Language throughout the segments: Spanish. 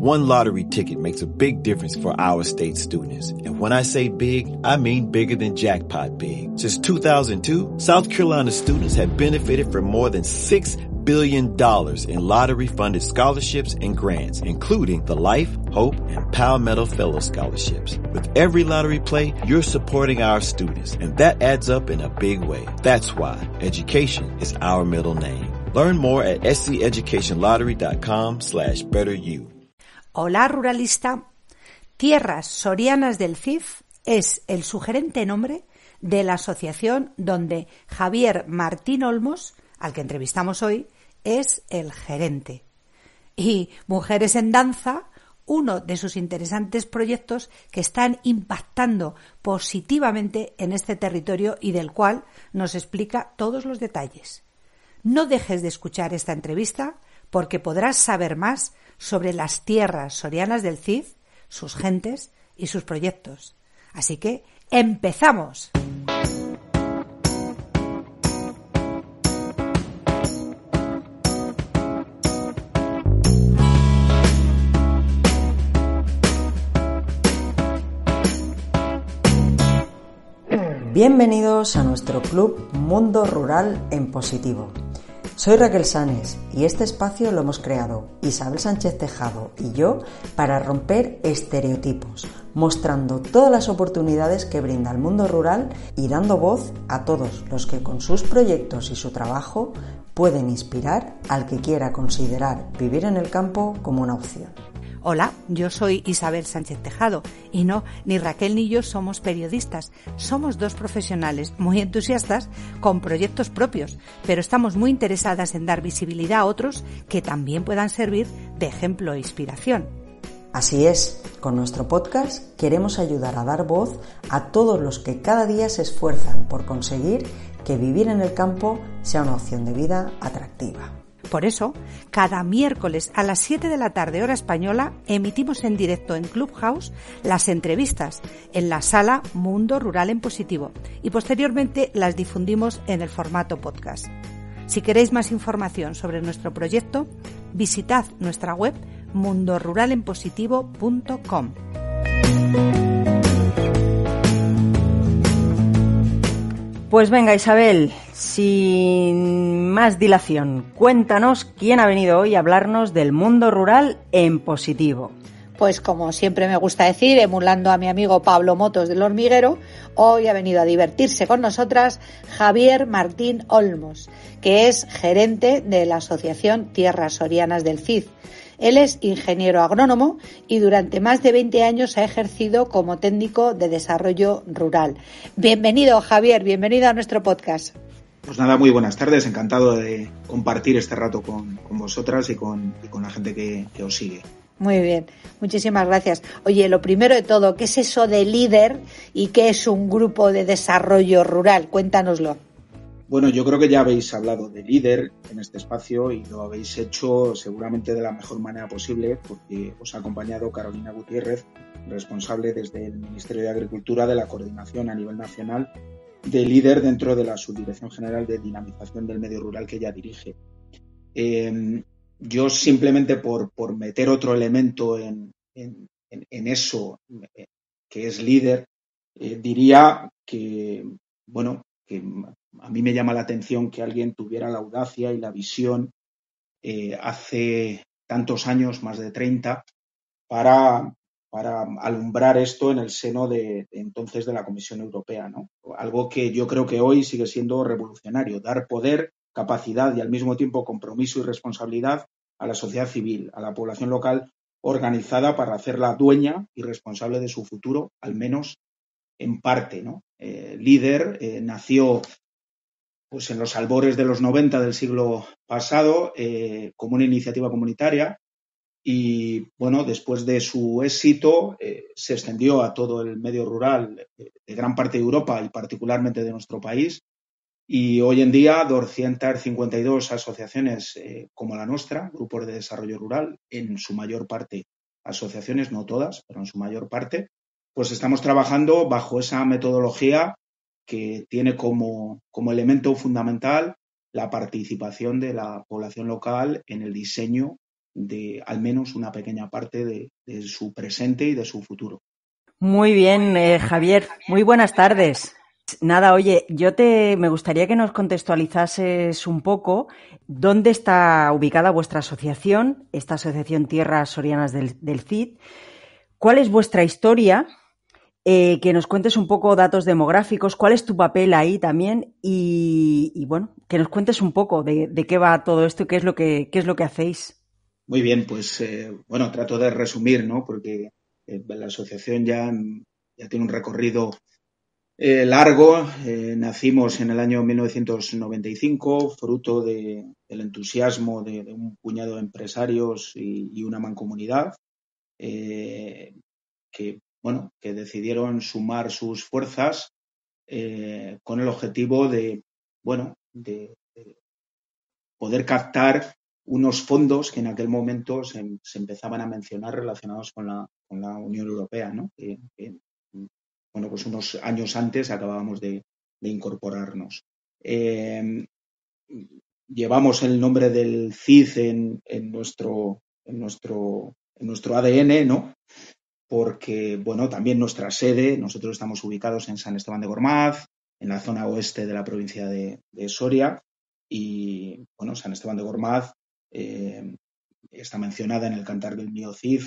one lottery ticket makes a big difference for our state students. And when I say big, I mean bigger than jackpot big. Since 2002, South Carolina students have benefited from more than $6 billion in lottery-funded scholarships and grants, including the Life, Hope, and Palmetto Fellow Scholarships. With every lottery play, you're supporting our students, and that adds up in a big way. That's why education is our middle name. Learn more at sceducationlottery.com/betteryou. Hola, ruralista. Tierras Sorianas del CIF es el sugerente nombre de la asociación donde Javier Martín Olmos, al que entrevistamos hoy, es el gerente. Y Mujeres en Danza, uno de sus interesantes proyectos que están impactando positivamente en este territorio y del cual nos explica todos los detalles. No dejes de escuchar esta entrevista porque podrás saber más sobre las tierras sorianas del CIF, sus gentes y sus proyectos. Así que ¡empezamos! Bienvenidos a nuestro club Mundo Rural en Positivo. Soy Raquel Sanes y este espacio lo hemos creado Isabel Sánchez Tejado y yo para romper estereotipos, mostrando todas las oportunidades que brinda el mundo rural y dando voz a todos los que con sus proyectos y su trabajo pueden inspirar al que quiera considerar vivir en el campo como una opción. Hola, yo soy Isabel Sánchez Tejado y no, ni Raquel ni yo somos periodistas. Somos dos profesionales muy entusiastas con proyectos propios, pero estamos muy interesadas en dar visibilidad a otros que también puedan servir de ejemplo e inspiración. Así es, con nuestro podcast queremos ayudar a dar voz a todos los que cada día se esfuerzan por conseguir que vivir en el campo sea una opción de vida atractiva. Por eso, cada miércoles a las 7 de la tarde hora española emitimos en directo en Clubhouse las entrevistas en la sala Mundo Rural en Positivo y posteriormente las difundimos en el formato podcast. Si queréis más información sobre nuestro proyecto, visitad nuestra web mundoruralenpositivo.com. Pues venga, Isabel, sin más dilación, cuéntanos quién ha venido hoy a hablarnos del mundo rural en positivo. Pues como siempre me gusta decir, emulando a mi amigo Pablo Motos del Hormiguero, hoy ha venido a divertirse con nosotras Javier Martín Olmos, que es gerente de la Asociación Tierras Sorianas del CIF. Él es ingeniero agrónomo y durante más de 20 años ha ejercido como técnico de desarrollo rural. Bienvenido, Javier, bienvenido a nuestro podcast. Pues nada, muy buenas tardes, encantado de compartir este rato con vosotras y con la gente que os sigue. Muy bien, muchísimas gracias. Oye, lo primero de todo, ¿qué es eso de líder y qué es un grupo de desarrollo rural? Cuéntanoslo. Bueno, yo creo que ya habéis hablado de líder en este espacio y lo habéis hecho seguramente de la mejor manera posible porque os ha acompañado Carolina Gutiérrez, responsable desde el Ministerio de Agricultura de la coordinación a nivel nacional de líder dentro de la Subdirección General de Dinamización del Medio Rural que ella dirige. Yo simplemente por meter otro elemento en eso que es líder, diría que, bueno, que a mí me llama la atención que alguien tuviera la audacia y la visión hace tantos años, más de 30, para alumbrar esto en el seno de entonces de la Comisión Europea, ¿no? Algo que yo creo que hoy sigue siendo revolucionario, dar poder, capacidad y al mismo tiempo compromiso y responsabilidad a la sociedad civil, a la población local organizada para hacerla dueña y responsable de su futuro, al menos en parte, ¿no? Líder nació pues en los albores de los 90 del siglo pasado como una iniciativa comunitaria y bueno, después de su éxito se extendió a todo el medio rural de gran parte de Europa y particularmente de nuestro país y hoy en día 252 asociaciones como la nuestra, grupos de desarrollo rural, en su mayor parte asociaciones, no todas, pero en su mayor parte, pues estamos trabajando bajo esa metodología que tiene como elemento fundamental la participación de la población local en el diseño de al menos una pequeña parte de su presente y de su futuro. Muy bien, Javier. Muy buenas tardes. Nada, oye, me gustaría que nos contextualizases un poco dónde está ubicada vuestra asociación, esta Asociación Tierras Sorianas del CID, cuál es vuestra historia, que nos cuentes un poco datos demográficos, cuál es tu papel ahí también y bueno, que nos cuentes un poco de qué va todo esto y qué es lo que hacéis. Muy bien, pues bueno, trato de resumir, ¿no? Porque la asociación ya tiene un recorrido largo. Nacimos en el año 1995, fruto del entusiasmo de un puñado de empresarios y una mancomunidad que decidieron sumar sus fuerzas con el objetivo de poder captar unos fondos que en aquel momento se empezaban a mencionar relacionados con la Unión Europea, ¿no? Pues unos años antes acabábamos de incorporarnos. Llevamos el nombre del CID en nuestro ADN, ¿no? Porque, bueno, también nuestra sede, nosotros estamos ubicados en San Esteban de Gormaz, en la zona oeste de la provincia de Soria, y, bueno, San Esteban de Gormaz está mencionada en el Cantar del Mío Cid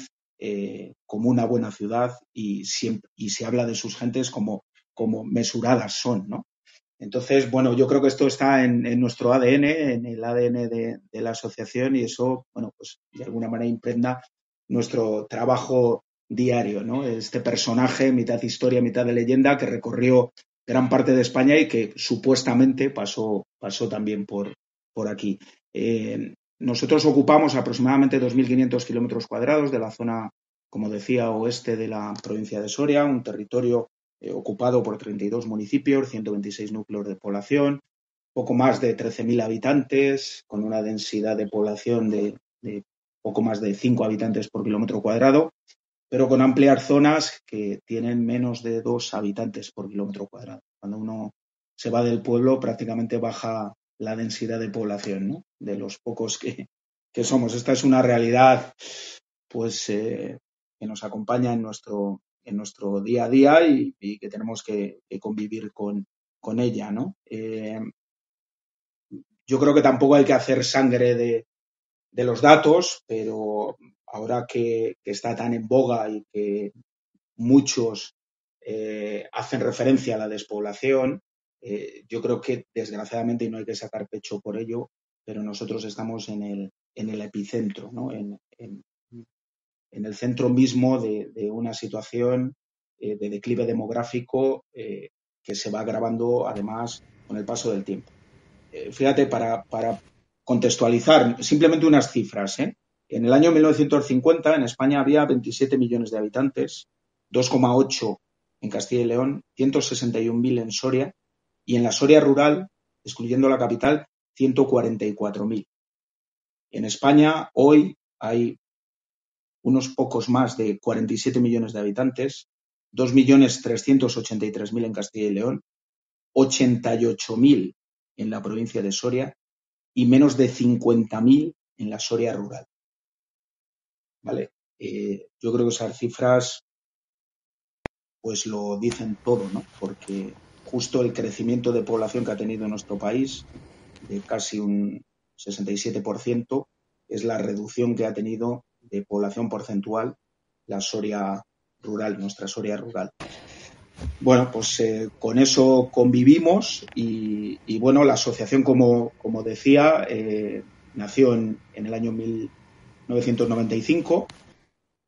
como una buena ciudad y se habla de sus gentes como mesuradas son, ¿no? Entonces, bueno, yo creo que esto está en nuestro ADN, en el ADN de la asociación, y eso, bueno, pues de alguna manera impregna nuestro trabajo diario, ¿no? Este personaje, mitad historia, mitad de leyenda, que recorrió gran parte de España y que supuestamente pasó también por aquí. Nosotros ocupamos aproximadamente 2.500 kilómetros cuadrados de la zona, como decía, oeste de la provincia de Soria, un territorio ocupado por 32 municipios, 126 núcleos de población, poco más de 13.000 habitantes, con una densidad de población de poco más de 5 habitantes por kilómetro cuadrado, pero con amplias zonas que tienen menos de 2 habitantes por kilómetro cuadrado. Cuando uno se va del pueblo, prácticamente baja la densidad de población, ¿no? De los pocos que somos. Esta es una realidad, pues, que nos acompaña en nuestro día a día y que tenemos que convivir con ella, ¿no? Yo creo que tampoco hay que hacer sangre de los datos, pero ahora que está tan en boga y que muchos hacen referencia a la despoblación, yo creo que desgraciadamente, y no hay que sacar pecho por ello, pero nosotros estamos en el epicentro, ¿no? En el centro mismo de una situación de declive demográfico que se va agravando además con el paso del tiempo. Fíjate, para contextualizar, simplemente unas cifras, ¿eh? En el año 1950 en España había 27 millones de habitantes, 2,8 en Castilla y León, 161.000 en Soria, y en la Soria rural, excluyendo la capital, 144.000. En España hoy hay unos pocos más de 47 millones de habitantes, 2.383.000 en Castilla y León, 88.000 en la provincia de Soria y menos de 50.000 en la Soria rural. ¿Vale? Yo creo que esas cifras pues lo dicen todo, ¿no? Porque justo el crecimiento de población que ha tenido nuestro país, de casi un 67%, es la reducción que ha tenido de población porcentual la Soria rural, nuestra Soria rural. Bueno, pues con eso convivimos y bueno, la asociación, como decía, nació en el año 1995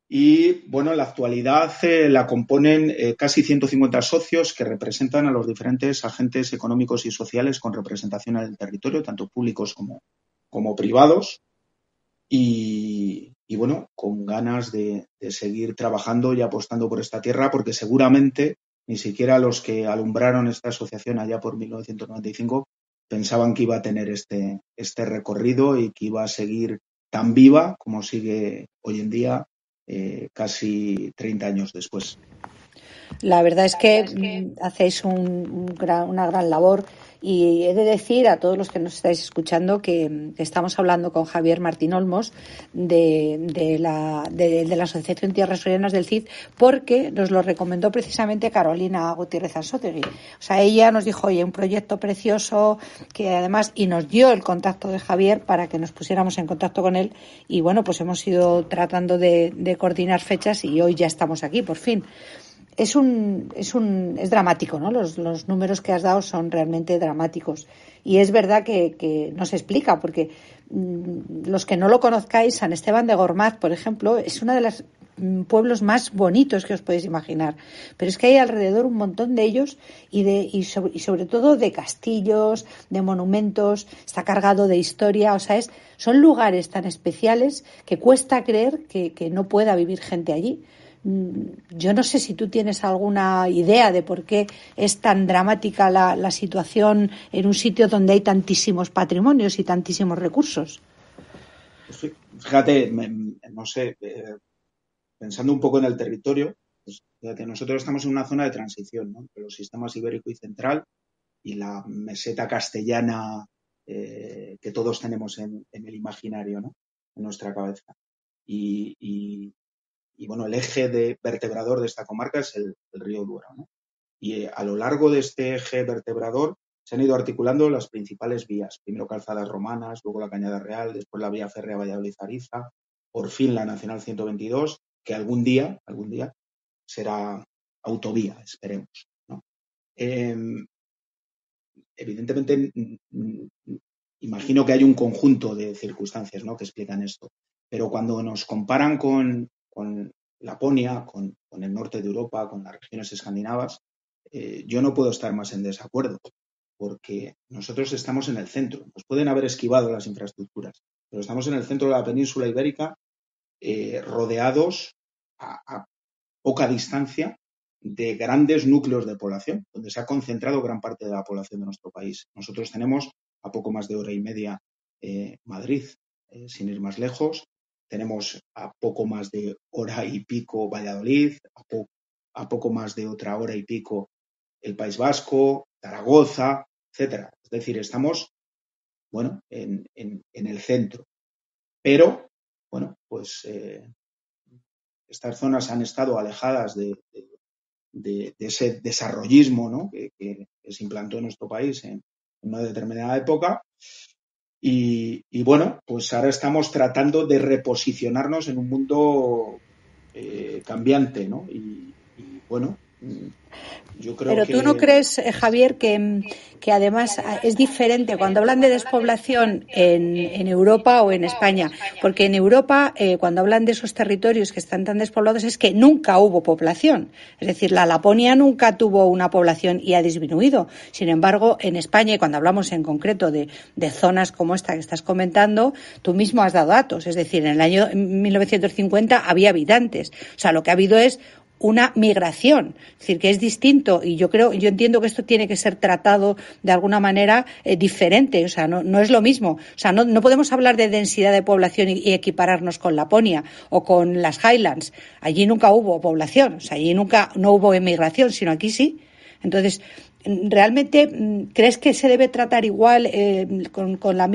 y bueno, en la actualidad la componen casi 150 socios que representan a los diferentes agentes económicos y sociales con representación en el territorio, tanto públicos como privados. Y bueno, con ganas de seguir trabajando y apostando por esta tierra, porque seguramente ni siquiera los que alumbraron esta asociación allá por 1995 pensaban que iba a tener este recorrido y que iba a seguir tan viva como sigue hoy en día, casi 30 años después. La verdad es que hacéis una gran labor, y he de decir a todos los que nos estáis escuchando que estamos hablando con Javier Martín Olmos de la Asociación Tierras Sorianas del CID, porque nos lo recomendó precisamente Carolina Gutiérrez Ansótegui. O sea, ella nos dijo, oye, un proyecto precioso, que además, y nos dio el contacto de Javier para que nos pusiéramos en contacto con él, y bueno, pues hemos ido tratando de coordinar fechas y hoy ya estamos aquí, por fin. Es dramático, ¿no? Los números que has dado son realmente dramáticos. Y es verdad que no se explica, porque los que no lo conozcáis, San Esteban de Gormaz, por ejemplo, es uno de los pueblos más bonitos que os podéis imaginar. Pero es que hay alrededor un montón de ellos y sobre todo de castillos, de monumentos, está cargado de historia. O sea, son lugares tan especiales que cuesta creer que no pueda vivir gente allí. Yo no sé si tú tienes alguna idea de por qué es tan dramática la situación en un sitio donde hay tantísimos patrimonios y tantísimos recursos. Pues fíjate, no sé, pensando un poco en el territorio, pues fíjate, nosotros estamos en una zona de transición, ¿no?, entre los sistemas ibérico y central y la meseta castellana que todos tenemos en el imaginario, ¿no?, en nuestra cabeza. Y bueno, el eje vertebrador de esta comarca es el río Duero, ¿no? Y a lo largo de este eje vertebrador se han ido articulando las principales vías. Primero calzadas romanas, luego la Cañada Real, después la vía férrea Valladolid-Ariza, por fin la Nacional 122, que algún día será autovía, esperemos, ¿no? Evidentemente, imagino que hay un conjunto de circunstancias, ¿no?, que explican esto. Pero cuando nos comparan con Laponia, con el norte de Europa, con las regiones escandinavas, yo no puedo estar más en desacuerdo, porque nosotros estamos en el centro. Nos pueden haber esquivado las infraestructuras, pero estamos en el centro de la península ibérica, rodeados a poca distancia de grandes núcleos de población, donde se ha concentrado gran parte de la población de nuestro país. Nosotros tenemos a poco más de hora y media Madrid, sin ir más lejos. Tenemos a poco más de hora y pico Valladolid, a poco más de otra hora y pico el País Vasco, Zaragoza, etcétera. Es decir, estamos, bueno, en el centro. Pero, bueno, pues estas zonas han estado alejadas de ese desarrollismo, ¿no?, que se implantó en nuestro país en una determinada época. Y bueno, pues ahora estamos tratando de reposicionarnos en un mundo cambiante, ¿no? Y bueno, yo creo Pero que... tú no crees, Javier, que además es diferente cuando hablan de despoblación en Europa o en España, porque en Europa, cuando hablan de esos territorios que están tan despoblados, es que nunca hubo población. Es decir, la Laponia nunca tuvo una población y ha disminuido. Sin embargo, en España, y cuando hablamos en concreto de zonas como esta que estás comentando, tú mismo has dado datos. Es decir, en el año 1950 había habitantes. O sea, lo que ha habido es una migración, es decir, que es distinto, y yo entiendo que esto tiene que ser tratado de alguna manera diferente. O sea, no es lo mismo. O sea, no podemos hablar de densidad de población y equipararnos con Laponia o con las Highlands. Allí nunca hubo población, o sea, allí no hubo emigración, sino aquí sí. Entonces, ¿realmente crees que se debe tratar igual, con los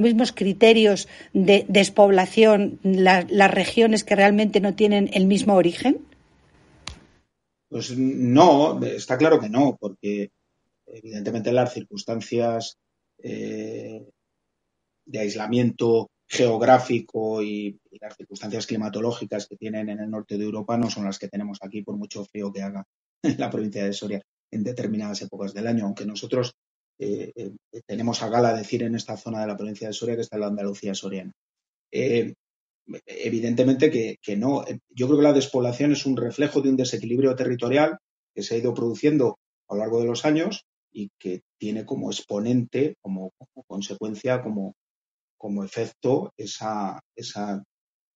mismos criterios de despoblación, las regiones que realmente no tienen el mismo origen? Pues no, está claro que no, porque evidentemente las circunstancias de aislamiento geográfico y las circunstancias climatológicas que tienen en el norte de Europa no son las que tenemos aquí, por mucho frío que haga en la provincia de Soria en determinadas épocas del año, aunque nosotros tenemos a gala decir en esta zona de la provincia de Soria que está la Andalucía soriana. Evidentemente que no. Yo creo que la despoblación es un reflejo de un desequilibrio territorial que se ha ido produciendo a lo largo de los años y que tiene como exponente, como consecuencia, como efecto esa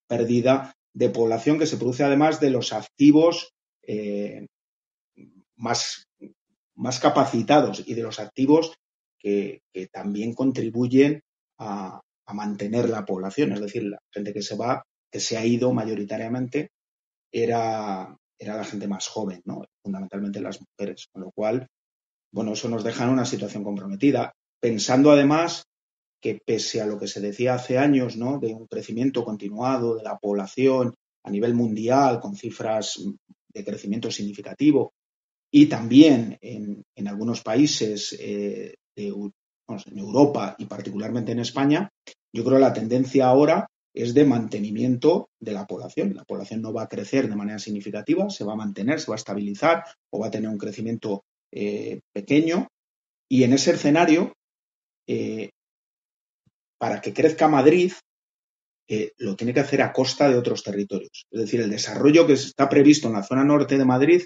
pérdida de población que se produce además de los activos más capacitados y de los activos que también contribuyen a mantener la población. Es decir, la gente que se ha ido mayoritariamente era era la gente más joven, ¿no? Fundamentalmente las mujeres, con lo cual, bueno, eso nos deja en una situación comprometida. Pensando además que pese a lo que se decía hace años, ¿no?, de un crecimiento continuado de la población a nivel mundial con cifras de crecimiento significativo y también en algunos países en Europa y particularmente en España, yo creo que la tendencia ahora es de mantenimiento de la población. La población no va a crecer de manera significativa, se va a mantener, se va a estabilizar o va a tener un crecimiento pequeño. Y en ese escenario, para que crezca Madrid, lo tiene que hacer a costa de otros territorios. Es decir, el desarrollo que está previsto en la zona norte de Madrid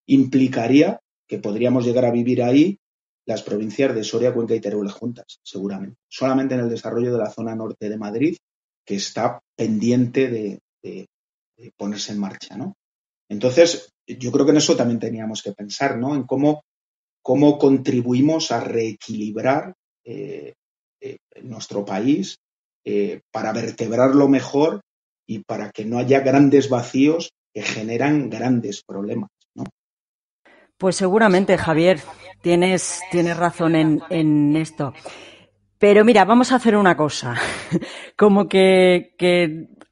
implicaría que podríamos llegar a vivir ahí las provincias de Soria, Cuenca y Teruel juntas, seguramente. Solamente en el desarrollo de la zona norte de Madrid, que está pendiente de ponerse en marcha, ¿no? Entonces, yo creo que en eso también teníamos que pensar, ¿no?, en cómo contribuimos a reequilibrar nuestro país para vertebrarlo mejor y para que no haya grandes vacíos que generan grandes problemas, ¿no? Pues seguramente, Javier, tienes razón en esto. Pero mira, vamos a hacer una cosa. Como que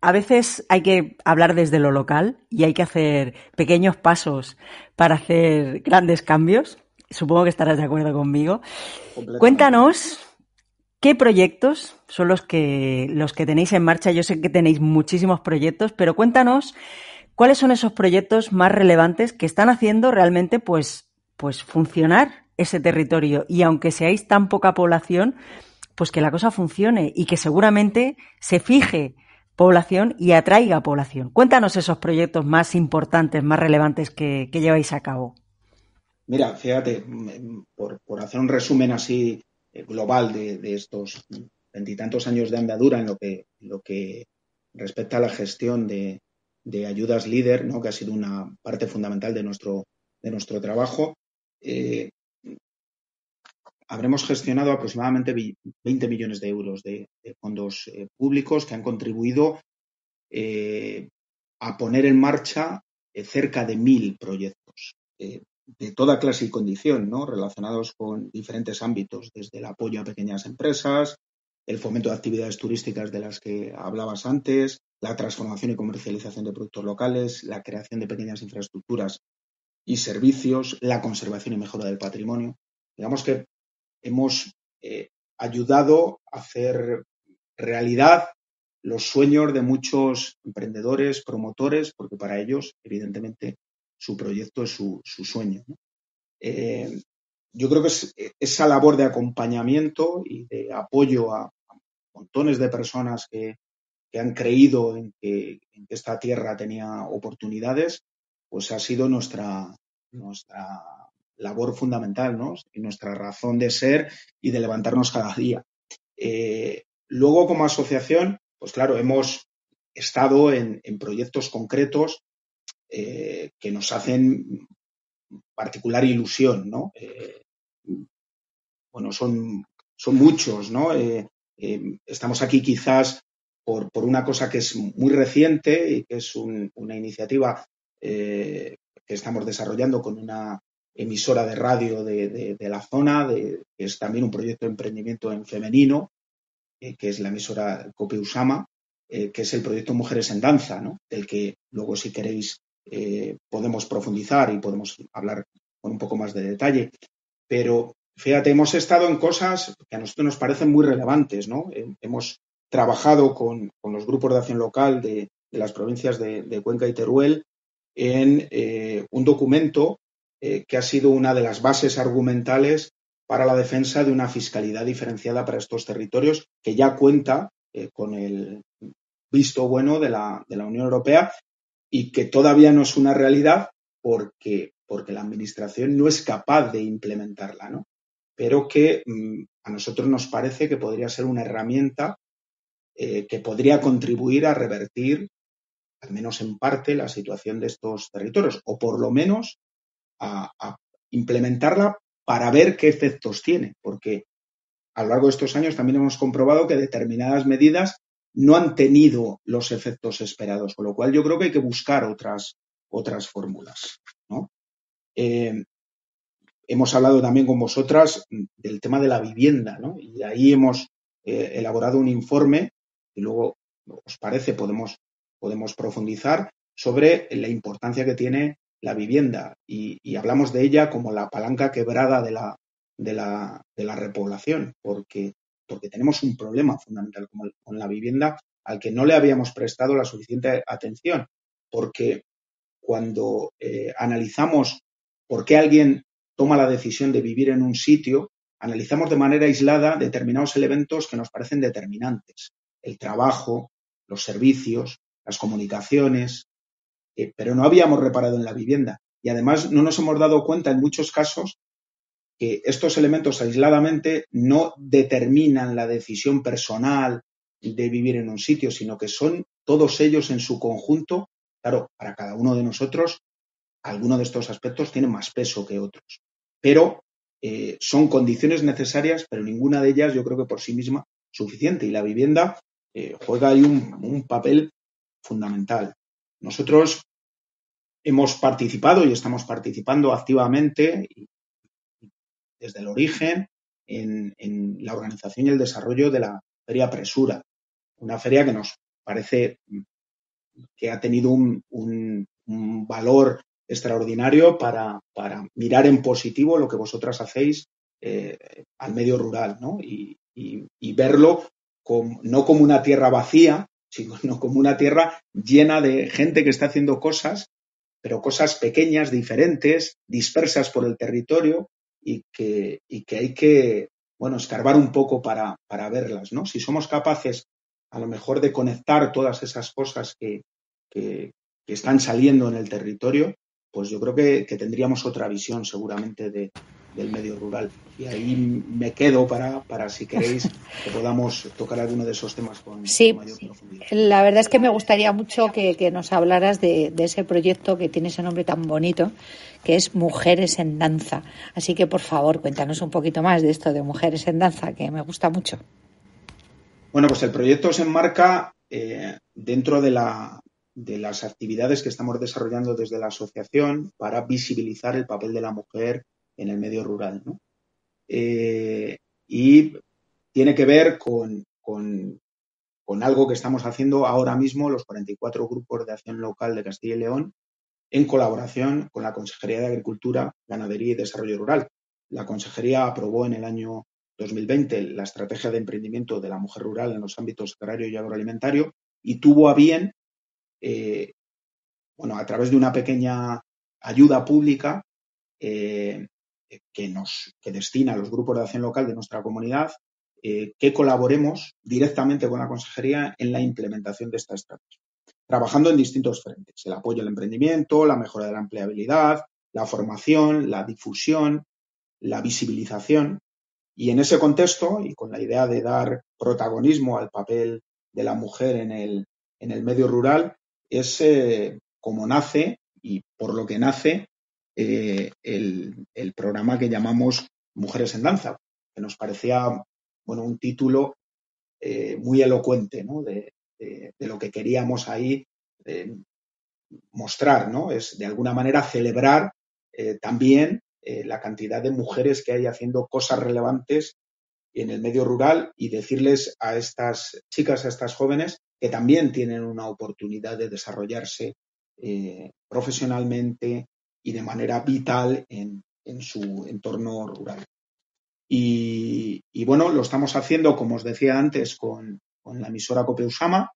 a veces hay que hablar desde lo local y hay que hacer pequeños pasos para hacer grandes cambios. Supongo que estarás de acuerdo conmigo. Cuéntanos qué proyectos son los que tenéis en marcha. Yo sé que tenéis muchísimos proyectos, pero cuéntanos cuáles son esos proyectos más relevantes que están haciendo realmente pues funcionar ese territorio. Y aunque seáis tan poca población, pues que la cosa funcione y que seguramente se fije población y atraiga población. Cuéntanos esos proyectos más importantes, más relevantes que lleváis a cabo. Mira, fíjate, por hacer un resumen así global de estos veintitantos años de andadura en lo que respecta a la gestión de ayudas líder, ¿no?, que ha sido una parte fundamental de nuestro trabajo, habremos gestionado aproximadamente 20 millones de euros de fondos públicos que han contribuido a poner en marcha cerca de 1.000 proyectos de toda clase y condición, ¿no?, relacionados con diferentes ámbitos, desde el apoyo a pequeñas empresas, el fomento de actividades turísticas de las que hablabas antes, la transformación y comercialización de productos locales, la creación de pequeñas infraestructuras y servicios, la conservación y mejora del patrimonio. Digamos que hemos ayudado a hacer realidad los sueños de muchos emprendedores, promotores, porque para ellos, evidentemente, su proyecto es su sueño, ¿no? Yo creo que esa labor de acompañamiento y de apoyo a montones de personas que han creído en que esta tierra tenía oportunidades, pues ha sido nuestra labor fundamental, ¿no?, y nuestra razón de ser y de levantarnos cada día. Luego, como asociación, pues claro, hemos estado en proyectos concretos que nos hacen particular ilusión, ¿no? Bueno, son muchos, ¿no? Estamos aquí quizás por una cosa que es muy reciente y que es una iniciativa que estamos desarrollando con una emisora de radio de la zona, que es también un proyecto de emprendimiento en femenino, que es la emisora Cope Usama, que es el proyecto Mujeres en Danza, ¿no?, del que luego, si queréis, podemos profundizar y podemos hablar con un poco más de detalle. Pero fíjate, hemos estado en cosas que a nosotros nos parecen muy relevantes, ¿no? Hemos trabajado con los grupos de acción local de las provincias de Cuenca y Teruel en un documento que ha sido una de las bases argumentales para la defensa de una fiscalidad diferenciada para estos territorios, que ya cuenta con el visto bueno de la Unión Europea y que todavía no es una realidad porque la Administración no es capaz de implementarla, ¿no? Pero que a nosotros nos parece que podría ser una herramienta que podría contribuir a revertir, al menos en parte, la situación de estos territorios, o por lo menos a implementarla para ver qué efectos tiene, porque a lo largo de estos años también hemos comprobado que determinadas medidas no han tenido los efectos esperados, con lo cual yo creo que hay que buscar otras otras fórmulas, ¿no? Hemos hablado también con vosotras del tema de la vivienda, ¿no? Y ahí hemos elaborado un informe y luego, ¿os parece? Podemos profundizar sobre la importancia que tiene la vivienda y hablamos de ella como la palanca quebrada de la repoblación, porque tenemos un problema fundamental con la vivienda al que no le habíamos prestado la suficiente atención, porque cuando analizamos por qué alguien toma la decisión de vivir en un sitio, analizamos de manera aislada determinados elementos que nos parecen determinantes. El trabajo, los servicios, las comunicaciones, pero no habíamos reparado en la vivienda. Y además no nos hemos dado cuenta en muchos casos que estos elementos aisladamente no determinan la decisión personal de vivir en un sitio, sino que son todos ellos en su conjunto. Claro, para cada uno de nosotros, alguno de estos aspectos tiene más peso que otros. Pero son condiciones necesarias, pero ninguna de ellas yo creo que por sí misma suficiente. Y la vivienda juega ahí un papel fundamental. Nosotros hemos participado y estamos participando activamente desde el origen en la organización y el desarrollo de la Feria Presura, una feria que nos parece que ha tenido un valor extraordinario para mirar en positivo lo que vosotras hacéis al medio rural, ¿no? Y verlo no como una tierra vacía, sino como una tierra llena de gente que está haciendo cosas, pero cosas pequeñas, diferentes, dispersas por el territorio y que hay que, bueno, escarbar un poco para verlas, ¿no? Si somos capaces a lo mejor de conectar todas esas cosas que están saliendo en el territorio, pues yo creo que tendríamos otra visión seguramente del medio rural. Y ahí me quedo para si queréis que podamos tocar alguno de esos temas con mayor profundidad. La verdad es que me gustaría mucho que nos hablaras de ese proyecto que tiene ese nombre tan bonito, que es Mujeres en Danza. Así que, por favor, cuéntanos un poquito más de esto de Mujeres en Danza, que me gusta mucho. Bueno, pues el proyecto se enmarca dentro de las actividades que estamos desarrollando desde la asociación para visibilizar el papel de la mujer en el medio rural, ¿no? Y tiene que ver con algo que estamos haciendo ahora mismo los 44 grupos de acción local de Castilla y León en colaboración con la Consejería de Agricultura, Ganadería y Desarrollo Rural. La Consejería aprobó en el año 2020 la estrategia de emprendimiento de la mujer rural en los ámbitos agrario y agroalimentario y tuvo a bien, a través de una pequeña ayuda pública que destina a los grupos de acción local de nuestra comunidad, que colaboremos directamente con la Consejería en la implementación de esta estrategia, trabajando en distintos frentes: el apoyo al emprendimiento, la mejora de la empleabilidad, la formación, la difusión, la visibilización. Y en ese contexto, y con la idea de dar protagonismo al papel de la mujer en el medio rural, es como nace y por lo que nace el programa que llamamos Mujeres en Danza, que nos parecía un título muy elocuente, ¿no? de lo que queríamos ahí mostrar, ¿no? Es de alguna manera celebrar también la cantidad de mujeres que hay haciendo cosas relevantes en el medio rural y decirles a estas chicas, a estas jóvenes, que también tienen una oportunidad de desarrollarse profesionalmente y de manera vital en su entorno rural. Y lo estamos haciendo, como os decía antes, con la emisora COPE Usama.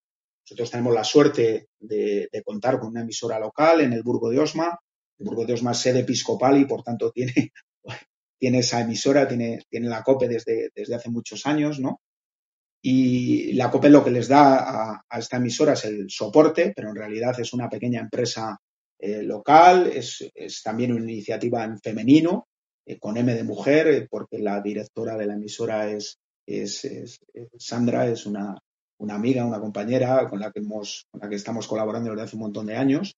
Nosotros tenemos la suerte de contar con una emisora local en el Burgo de Osma. El Burgo de Osma es sede episcopal y, por tanto, tiene esa emisora, tiene la COPE desde hace muchos años, ¿no? Y la COPE lo que les da a esta emisora es el soporte, pero en realidad es una pequeña empresa local, es también una iniciativa en femenino, con M de mujer, porque la directora de la emisora es Sandra, es una amiga, una compañera con la que estamos colaborando desde hace un montón de años.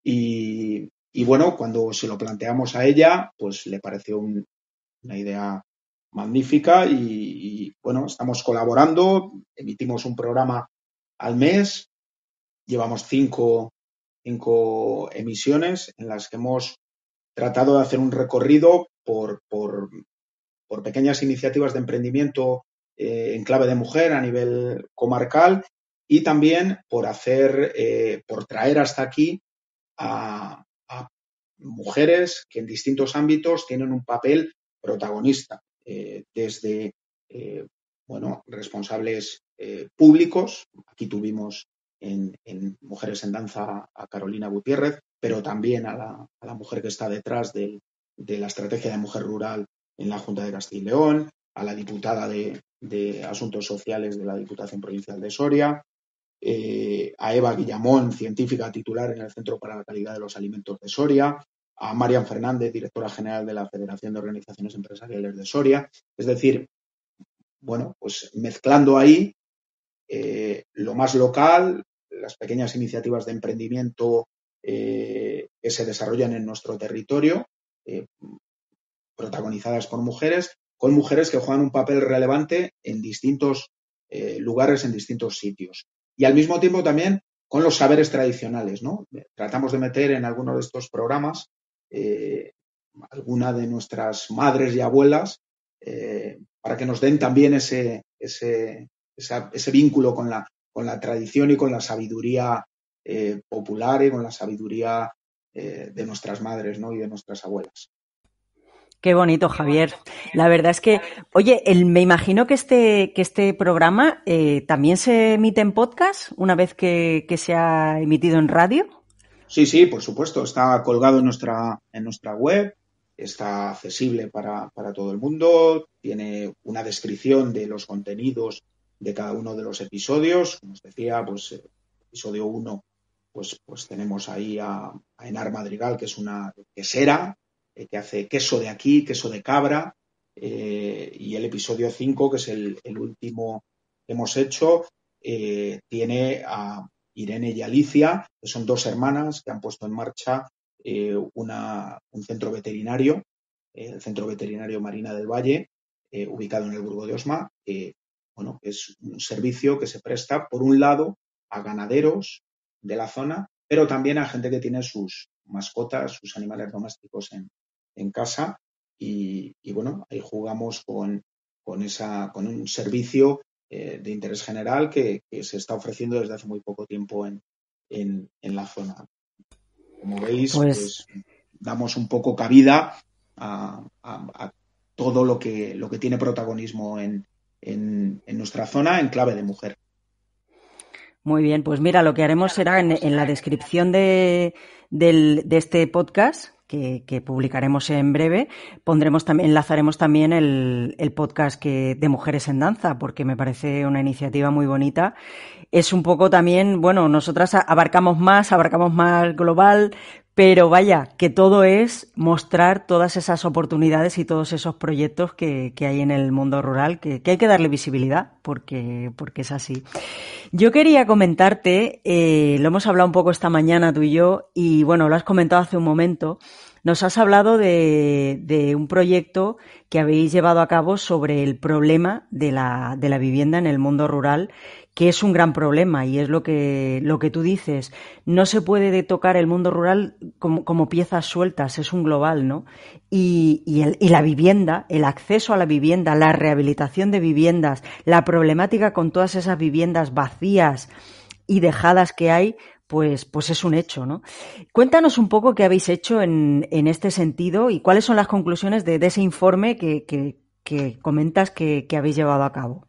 Y cuando se lo planteamos a ella, pues le pareció una idea magnífica y estamos colaborando, emitimos un programa al mes, llevamos 5 cinco emisiones en las que hemos tratado de hacer un recorrido por pequeñas iniciativas de emprendimiento en clave de mujer a nivel comarcal y también por traer hasta aquí a mujeres que en distintos ámbitos tienen un papel protagonista, desde responsables públicos. Aquí tuvimos en Mujeres en Danza a Carolina Gutiérrez, pero también a la mujer que está detrás de la estrategia de mujer rural en la Junta de Castilla y León, a la diputada de Asuntos Sociales de la Diputación Provincial de Soria, a Eva Guillamón, científica titular en el Centro para la Calidad de los Alimentos de Soria, a Marian Fernández, directora general de la Federación de Organizaciones Empresariales de Soria. Es decir, pues mezclando ahí lo más local, las pequeñas iniciativas de emprendimiento que se desarrollan en nuestro territorio, protagonizadas por mujeres, con mujeres que juegan un papel relevante en distintos lugares, en distintos sitios. Y al mismo tiempo también con los saberes tradicionales, ¿no? Tratamos de meter en algunos de estos programas alguna de nuestras madres y abuelas para que nos den también ese vínculo con la tradición y con la sabiduría popular y con la sabiduría de nuestras madres, ¿no? Y de nuestras abuelas. Qué bonito, Javier. La verdad es que, oye, me imagino que este programa también se emite en podcast una vez que se ha emitido en radio. Sí, por supuesto. Está colgado en nuestra web, está accesible para todo el mundo, tiene una descripción de los contenidos de cada uno de los episodios. Como os decía, pues episodio 1, pues tenemos ahí a Enar Madrigal, que es una quesera, que hace queso de aquí, queso de cabra, y el episodio 5, que es el último que hemos hecho, tiene a Irene y Alicia, que son dos hermanas que han puesto en marcha un centro veterinario, el Centro Veterinario Marina del Valle, ubicado en el Burgo de Osma, que es un servicio que se presta, por un lado, a ganaderos de la zona, pero también a gente que tiene sus mascotas, sus animales domésticos en casa, y ahí jugamos con un servicio de interés general que se está ofreciendo desde hace muy poco tiempo en la zona. Como veis, pues damos un poco cabida a todo lo que tiene protagonismo en nuestra zona en clave de mujer. Muy bien, pues mira, lo que haremos será en la descripción de este podcast que publicaremos en breve, enlazaremos también el podcast de Mujeres en Danza, porque me parece una iniciativa muy bonita. Es un poco también, nosotras abarcamos más global, pero vaya, que todo es mostrar todas esas oportunidades y todos esos proyectos que hay en el mundo rural, que hay que darle visibilidad, porque es así. Yo quería comentarte, lo hemos hablado un poco esta mañana tú y yo, y lo has comentado hace un momento. Nos has hablado de un proyecto que habéis llevado a cabo sobre el problema de la vivienda en el mundo rural, que es un gran problema, y es lo que tú dices. No se puede tocar el mundo rural como piezas sueltas, es un global, ¿no? Y la vivienda, el acceso a la vivienda, la rehabilitación de viviendas, la problemática con todas esas viviendas vacías y dejadas que hay, pues es un hecho, ¿no? Cuéntanos un poco qué habéis hecho en este sentido y cuáles son las conclusiones de ese informe que comentas que habéis llevado a cabo.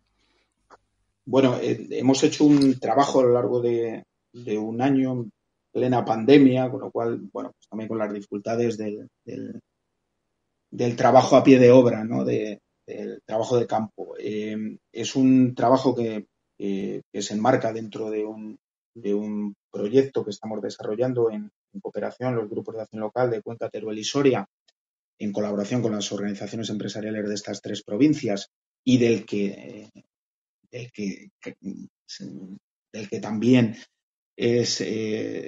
Bueno, hemos hecho un trabajo a lo largo de un año en plena pandemia, con lo cual, pues también con las dificultades del trabajo a pie de obra, ¿no? Del trabajo de campo. Es un trabajo que se enmarca dentro de un proyecto que estamos desarrollando en cooperación los grupos de acción local de Cuenca, Teruel y Soria, en colaboración con las organizaciones empresariales de estas tres provincias, y del que también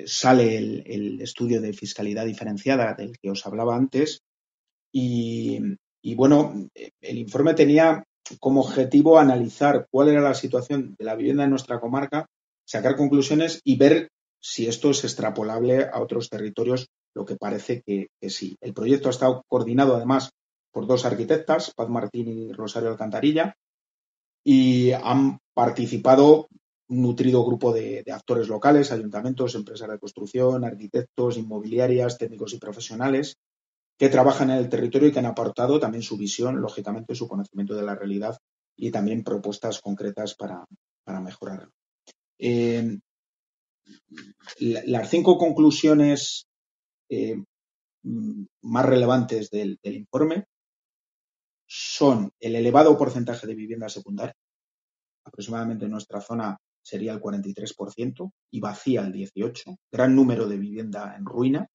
sale el estudio de fiscalidad diferenciada del que os hablaba antes. Y el informe tenía como objetivo analizar cuál era la situación de la vivienda en nuestra comarca, sacar conclusiones y ver si esto es extrapolable a otros territorios, lo que parece que sí. El proyecto ha estado coordinado además por 2 arquitectas, Paz Martín y Rosario Alcantarilla, y han participado un nutrido grupo de actores locales, ayuntamientos, empresas de construcción, arquitectos, inmobiliarias, técnicos y profesionales que trabajan en el territorio y que han aportado también su visión, lógicamente su conocimiento de la realidad y también propuestas concretas para mejorarlo. Las 5 conclusiones más relevantes del informe son el elevado porcentaje de vivienda secundaria, aproximadamente en nuestra zona sería el 43% y vacía el 18%, gran número de vivienda en ruina,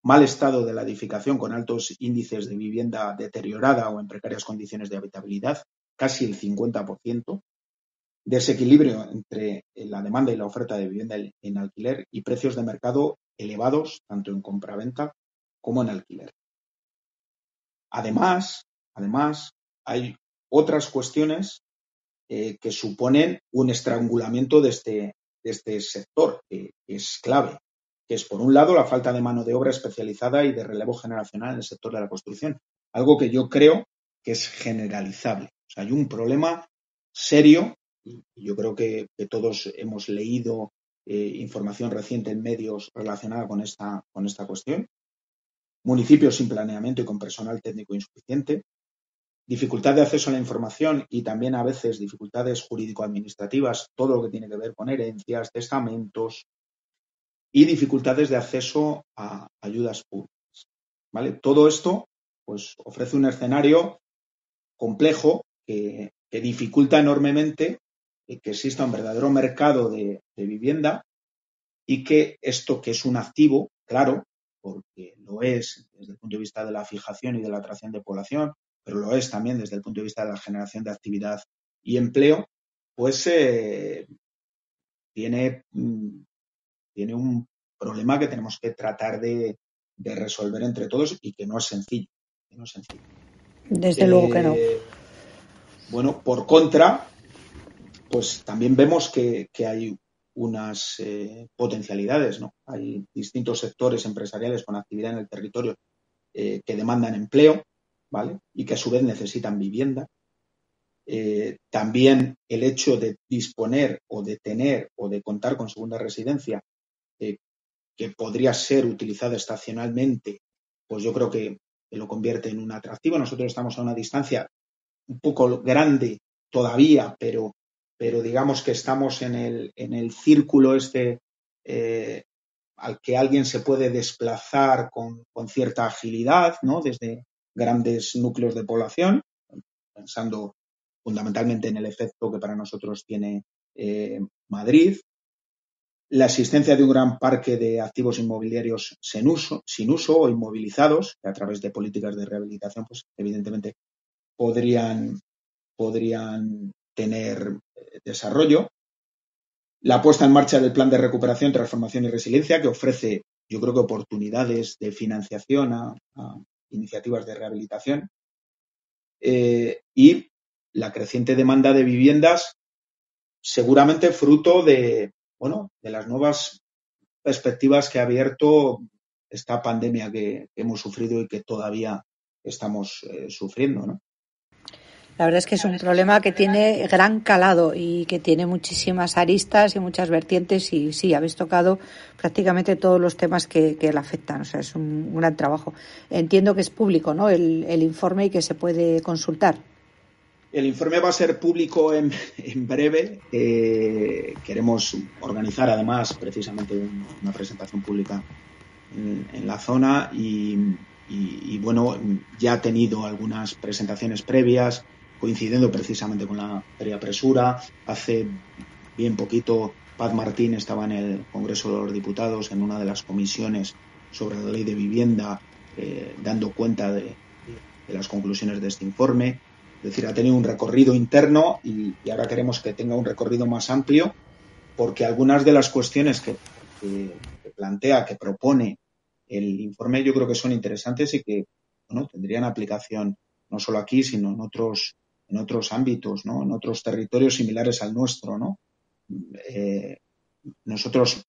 mal estado de la edificación con altos índices de vivienda deteriorada o en precarias condiciones de habitabilidad, casi el 50%, desequilibrio entre la demanda y la oferta de vivienda en alquiler y precios de mercado elevados tanto en compraventa como en alquiler. Además, hay otras cuestiones que suponen un estrangulamiento de este sector, que es clave, que es, por un lado, la falta de mano de obra especializada y de relevo generacional en el sector de la construcción, algo que yo creo que es generalizable. O sea, hay un problema serio, y yo creo que todos hemos leído información reciente en medios relacionada con esta cuestión. Municipios sin planeamiento y con personal técnico insuficiente, dificultad de acceso a la información y también a veces dificultades jurídico-administrativas, todo lo que tiene que ver con herencias, testamentos y dificultades de acceso a ayudas públicas, ¿vale? Todo esto pues ofrece un escenario complejo que dificulta enormemente que exista un verdadero mercado de vivienda y que esto, que es un activo, claro, porque lo es desde el punto de vista de la fijación y de la atracción de población, pero lo es también desde el punto de vista de la generación de actividad y empleo, pues tiene un problema que tenemos que tratar de resolver entre todos y que no es sencillo. Desde luego que no. Bueno, por contra, pues también vemos que hay unas potencialidades, ¿no? Hay distintos sectores empresariales con actividad en el territorio que demandan empleo, ¿vale? Y que a su vez necesitan vivienda. También el hecho de disponer o de tener o de contar con segunda residencia que podría ser utilizada estacionalmente, pues yo creo que lo convierte en un atractivo. Nosotros estamos a una distancia un poco grande todavía, pero digamos que estamos en el círculo al que alguien se puede desplazar con cierta agilidad, ¿no? Desde grandes núcleos de población, pensando fundamentalmente en el efecto que para nosotros tiene Madrid, la existencia de un gran parque de activos inmobiliarios sin uso o inmovilizados, que a través de políticas de rehabilitación, pues evidentemente podrían tener desarrollo. La puesta en marcha del Plan de Recuperación, Transformación y Resiliencia, que ofrece, yo creo que oportunidades de financiación a iniciativas de rehabilitación. Y la creciente demanda de viviendas, seguramente fruto de las nuevas perspectivas que ha abierto esta pandemia que hemos sufrido y que todavía estamos sufriendo, ¿no? La verdad es que es un problema que tiene gran calado y que tiene muchísimas aristas y muchas vertientes y sí, habéis tocado prácticamente todos los temas que le afectan. O sea, es un gran trabajo. Entiendo que es público, ¿no? El informe y que se puede consultar. El informe va a ser público en breve. Queremos organizar además precisamente una presentación pública en la zona y bueno, ya ha tenido algunas presentaciones previas coincidiendo precisamente con la Feria Presura. Hace bien poquito Paz Martín estaba en el Congreso de los Diputados en una de las comisiones sobre la ley de vivienda dando cuenta de las conclusiones de este informe. Es decir, ha tenido un recorrido interno y ahora queremos que tenga un recorrido más amplio porque algunas de las cuestiones que plantea, que propone el informe, yo creo que son interesantes y que tendrían aplicación no solo aquí, sino en otros ámbitos, ¿no? En otros territorios similares al nuestro, ¿no? Nosotros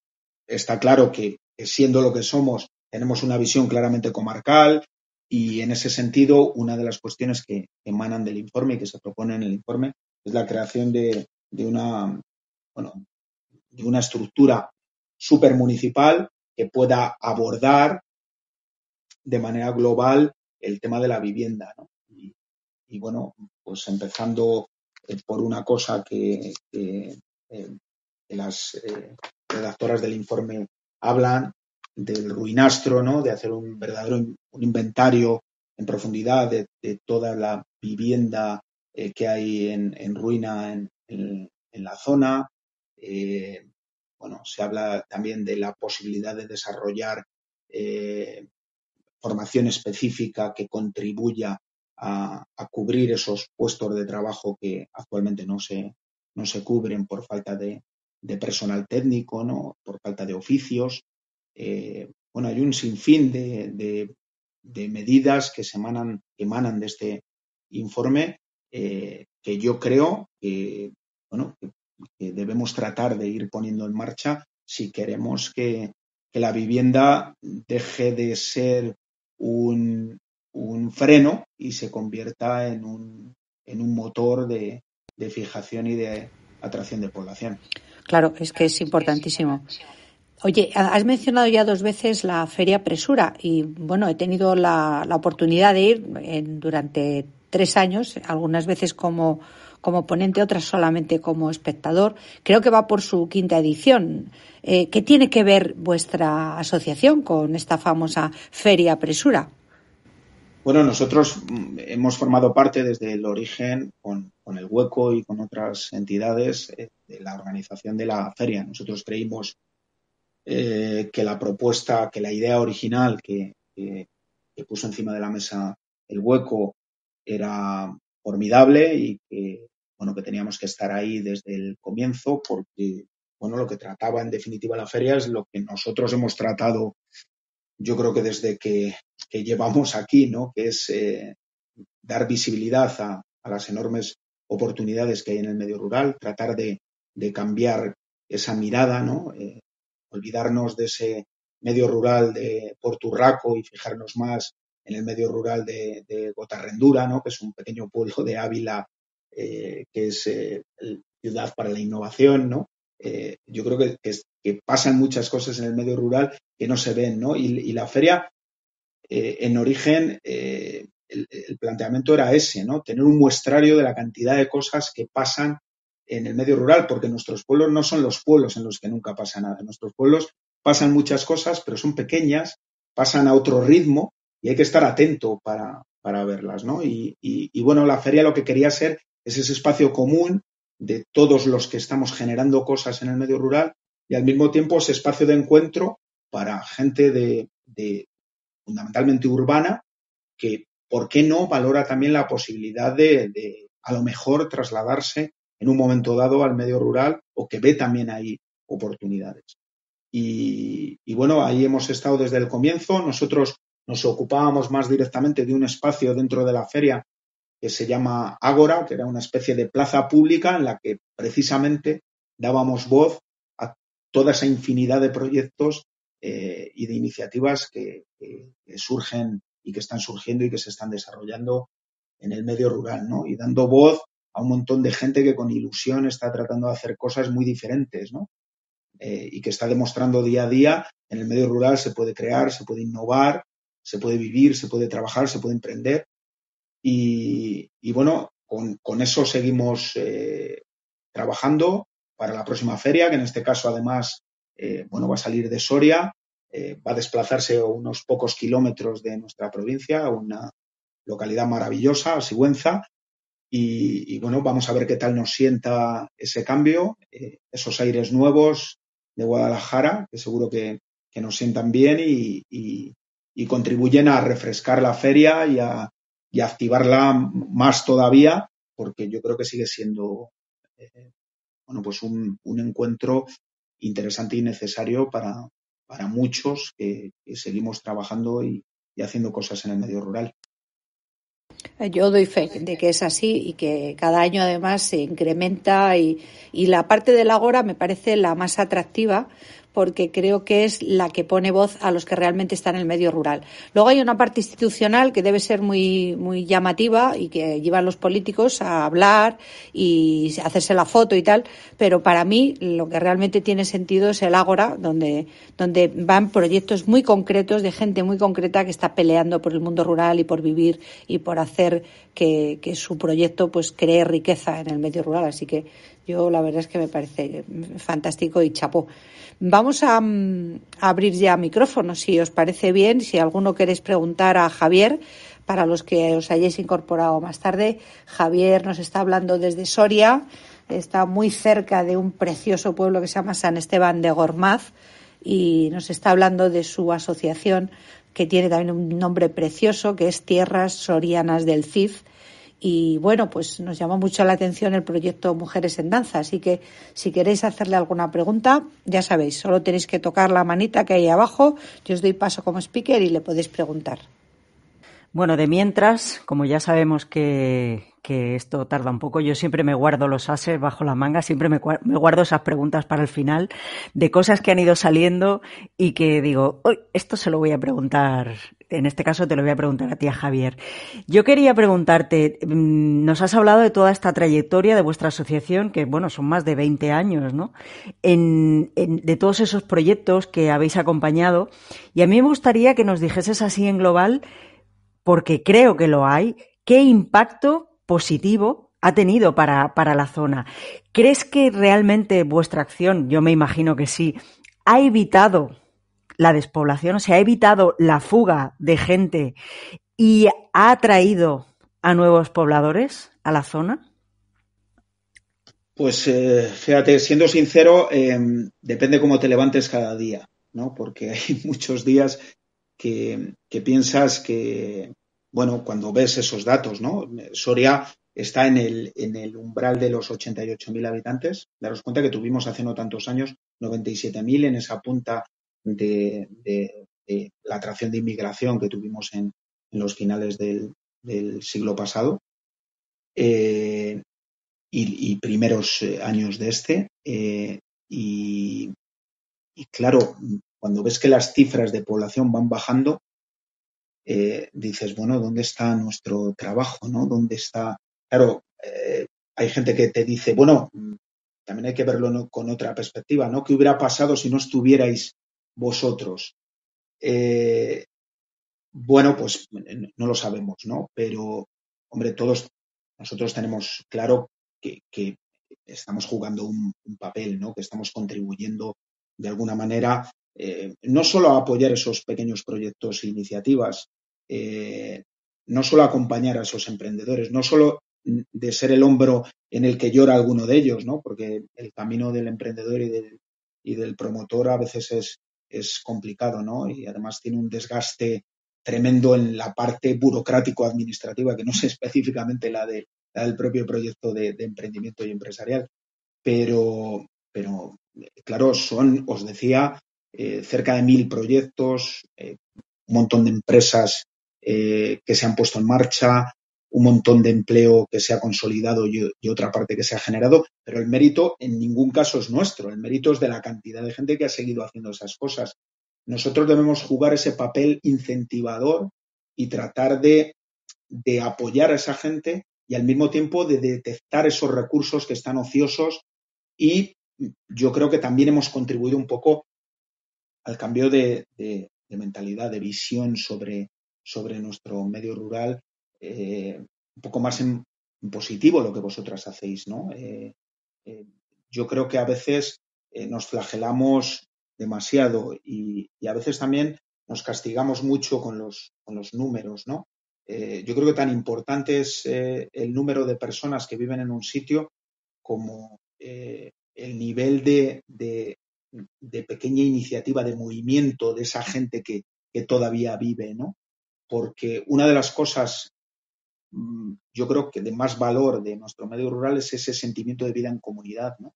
está claro que siendo lo que somos, tenemos una visión claramente comarcal y en ese sentido una de las cuestiones que emanan del informe y que se propone en el informe es la creación de una estructura supermunicipal que pueda abordar de manera global el tema de la vivienda, ¿no? Y bueno, pues empezando por una cosa que las redactoras del informe hablan del ruinastro, ¿no? De hacer un verdadero un inventario en profundidad de toda la vivienda que hay en ruina en la zona. Se habla también de la posibilidad de desarrollar formación específica que contribuya a cubrir esos puestos de trabajo que actualmente no se cubren por falta de personal técnico, ¿no? Por falta de oficios. Hay un sinfín de medidas que emanan de este informe que yo creo que debemos tratar de ir poniendo en marcha si queremos que la vivienda deje de ser un freno y se convierta en un motor de fijación y de atracción de población. Claro, es que es importantísimo. Oye, has mencionado ya 2 veces la Feria Presura y, bueno, he tenido la oportunidad de ir durante 3 años, algunas veces como ponente, otras solamente como espectador. Creo que va por su 5ª edición. ¿Qué tiene que ver vuestra asociación con esta famosa Feria Presura? Bueno, nosotros hemos formado parte desde el origen con el Hueco y con otras entidades de la organización de la feria. Nosotros creímos que la propuesta, que la idea original que puso encima de la mesa el Hueco era formidable y que teníamos que estar ahí desde el comienzo porque lo que trataba en definitiva la feria es lo que nosotros hemos tratado, yo creo que desde que llevamos aquí, ¿no? Que es dar visibilidad a las enormes oportunidades que hay en el medio rural, tratar de cambiar esa mirada, ¿no? Olvidarnos de ese medio rural de Porturraco y fijarnos más en el medio rural de Gotarrendura, ¿no? Que es un pequeño pueblo de Ávila que es ciudad para la innovación, ¿no? Yo creo que pasan muchas cosas en el medio rural que no se ven, ¿no? Y la feria, en origen, el planteamiento era ese, ¿no? Tener un muestrario de la cantidad de cosas que pasan en el medio rural, porque nuestros pueblos no son los pueblos en los que nunca pasa nada. En nuestros pueblos pasan muchas cosas, pero son pequeñas, pasan a otro ritmo y hay que estar atento para verlas, ¿no? Y la feria lo que quería ser es ese espacio común de todos los que estamos generando cosas en el medio rural y al mismo tiempo ese espacio de encuentro para gente de fundamentalmente urbana que, ¿por qué no?, valora también la posibilidad de a lo mejor trasladarse en un momento dado al medio rural o que ve también ahí oportunidades. Y ahí hemos estado desde el comienzo. Nosotros nos ocupábamos más directamente de un espacio dentro de la feria que se llama Ágora, que era una especie de plaza pública en la que precisamente dábamos voz a toda esa infinidad de proyectos y de iniciativas que surgen y que están surgiendo y que se están desarrollando en el medio rural, ¿no? Y dando voz a un montón de gente que con ilusión está tratando de hacer cosas muy diferentes, ¿no? Y que está demostrando día a día en el medio rural se puede crear, se puede innovar, se puede vivir, se puede trabajar, se puede emprender. Y con eso seguimos trabajando para la próxima feria, que en este caso además va a salir de Soria, va a desplazarse unos pocos kilómetros de nuestra provincia, a una localidad maravillosa, Sigüenza, y vamos a ver qué tal nos sienta ese cambio, esos aires nuevos de Guadalajara, que seguro que nos sientan bien y contribuyen a refrescar la feria y a activarla más todavía, porque yo creo que sigue siendo un encuentro interesante y necesario para muchos que seguimos trabajando y haciendo cosas en el medio rural. Yo doy fe de que es así y que cada año además se incrementa y la parte del Ágora me parece la más atractiva porque creo que es la que pone voz a los que realmente están en el medio rural. Luego hay una parte institucional que debe ser muy, muy llamativa y que llevan los políticos a hablar y hacerse la foto y tal, pero para mí lo que realmente tiene sentido es el Ágora, donde van proyectos muy concretos de gente muy concreta que está peleando por el mundo rural y por vivir y por hacer que su proyecto pues cree riqueza en el medio rural. Así que yo la verdad es que me parece fantástico y chapó. Vamos a abrir ya micrófonos, si os parece bien. Si alguno queréis preguntar a Javier, para los que os hayáis incorporado más tarde, Javier nos está hablando desde Soria, está muy cerca de un precioso pueblo que se llama San Esteban de Gormaz y nos está hablando de su asociación, que tiene también un nombre precioso, que es Tierras Sorianas del CIF. Y bueno, pues nos llamó mucho la atención el proyecto Mujeres en Danza, así que si queréis hacerle alguna pregunta, ya sabéis, solo tenéis que tocar la manita que hay abajo, yo os doy paso como speaker y le podéis preguntar. Bueno, de mientras, como ya sabemos que esto tarda un poco, yo siempre me guardo los ases bajo la manga, siempre me guardo esas preguntas para el final de cosas que han ido saliendo y que digo, uy, esto se lo voy a preguntar, en este caso te lo voy a preguntar a ti, a Javier. Yo quería preguntarte, nos has hablado de toda esta trayectoria de vuestra asociación, que bueno, son más de 20 años, ¿no? De todos esos proyectos que habéis acompañado, y a mí me gustaría que nos dijeses así en global, porque creo que lo hay, ¿qué impacto positivo ha tenido para la zona? ¿Crees que realmente vuestra acción, yo me imagino que sí, ha evitado la despoblación, o sea, ha evitado la fuga de gente y ha atraído a nuevos pobladores a la zona? Pues fíjate, siendo sincero, depende cómo te levantes cada día, ¿no? Porque hay muchos días que piensas que, bueno, cuando ves esos datos, ¿no? Soria está en el umbral de los 88.000 habitantes. Daros cuenta que tuvimos hace no tantos años 97.000 en esa punta de la atracción de inmigración que tuvimos en los finales del siglo pasado. Y primeros años de este. Y claro, cuando ves que las cifras de población van bajando, dices, bueno, ¿dónde está nuestro trabajo, no? ¿Dónde está? Claro, hay gente que te dice, bueno, también hay que verlo, ¿no?, con otra perspectiva, ¿no? ¿Qué hubiera pasado si no estuvierais vosotros? Bueno, pues no lo sabemos, ¿no? Pero, hombre, nosotros tenemos claro que estamos jugando un papel, ¿no? Que estamos contribuyendo de alguna manera, no solo a apoyar esos pequeños proyectos e iniciativas, no solo a acompañar a esos emprendedores, no solo de ser el hombro en el que llora alguno de ellos, ¿no? Porque el camino del emprendedor y del promotor a veces es complicado, ¿no? Y además tiene un desgaste tremendo en la parte burocrático-administrativa, que no es específicamente la del propio proyecto de emprendimiento y empresarial. Pero claro, os decía, cerca de 1.000 proyectos, un montón de empresas que se han puesto en marcha, un montón de empleo que se ha consolidado y otra parte que se ha generado, pero el mérito en ningún caso es nuestro, el mérito es de la cantidad de gente que ha seguido haciendo esas cosas. Nosotros debemos jugar ese papel incentivador y tratar de apoyar a esa gente y al mismo tiempo de detectar esos recursos que están ociosos, y yo creo que también hemos contribuido un poco al cambio de mentalidad, de visión sobre nuestro medio rural, un poco más en positivo lo que vosotras hacéis, ¿no? Yo creo que a veces nos flagelamos demasiado y a veces también nos castigamos mucho con los números, ¿no? Yo creo que tan importante es el número de personas que viven en un sitio como el nivel de pequeña iniciativa, de movimiento de esa gente que todavía vive, ¿no? Porque una de las cosas, yo creo que de más valor de nuestro medio rural es ese sentimiento de vida en comunidad, ¿no?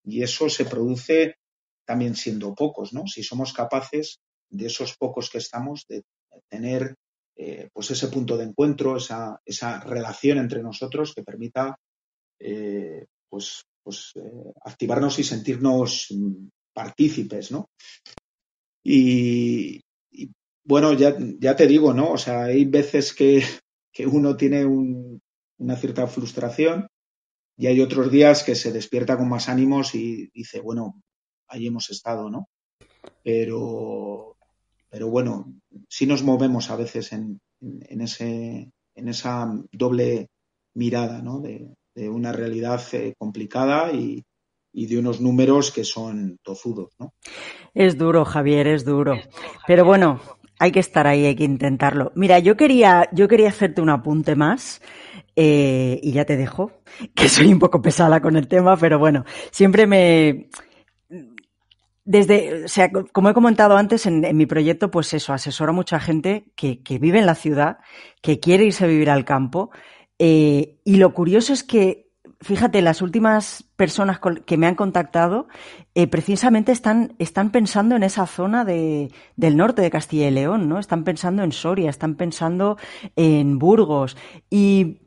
Y eso se produce también siendo pocos, ¿no? Si somos capaces de esos pocos que estamos, de tener pues ese punto de encuentro, esa relación entre nosotros que permita activarnos y sentirnos partícipes, ¿no? Y bueno, ya te digo, ¿no? O sea, hay veces que uno tiene una cierta frustración y hay otros días que se despierta con más ánimos y dice, bueno, ahí hemos estado, ¿no? Pero bueno, sí nos movemos a veces en esa doble mirada, ¿no? De una realidad complicada y de unos números que son tozudos, ¿no? Es duro, Javier, es duro. Pero bueno, hay que estar ahí, hay que intentarlo. Mira, yo quería hacerte un apunte más y ya te dejo, que soy un poco pesada con el tema, pero bueno, siempre o sea, como he comentado antes, en mi proyecto, pues eso, asesoro a mucha gente que vive en la ciudad, que quiere irse a vivir al campo. Y lo curioso es que, fíjate, las últimas personas que me han contactado precisamente están pensando en esa zona del norte de Castilla y León, ¿no? Están pensando en Soria, están pensando en Burgos y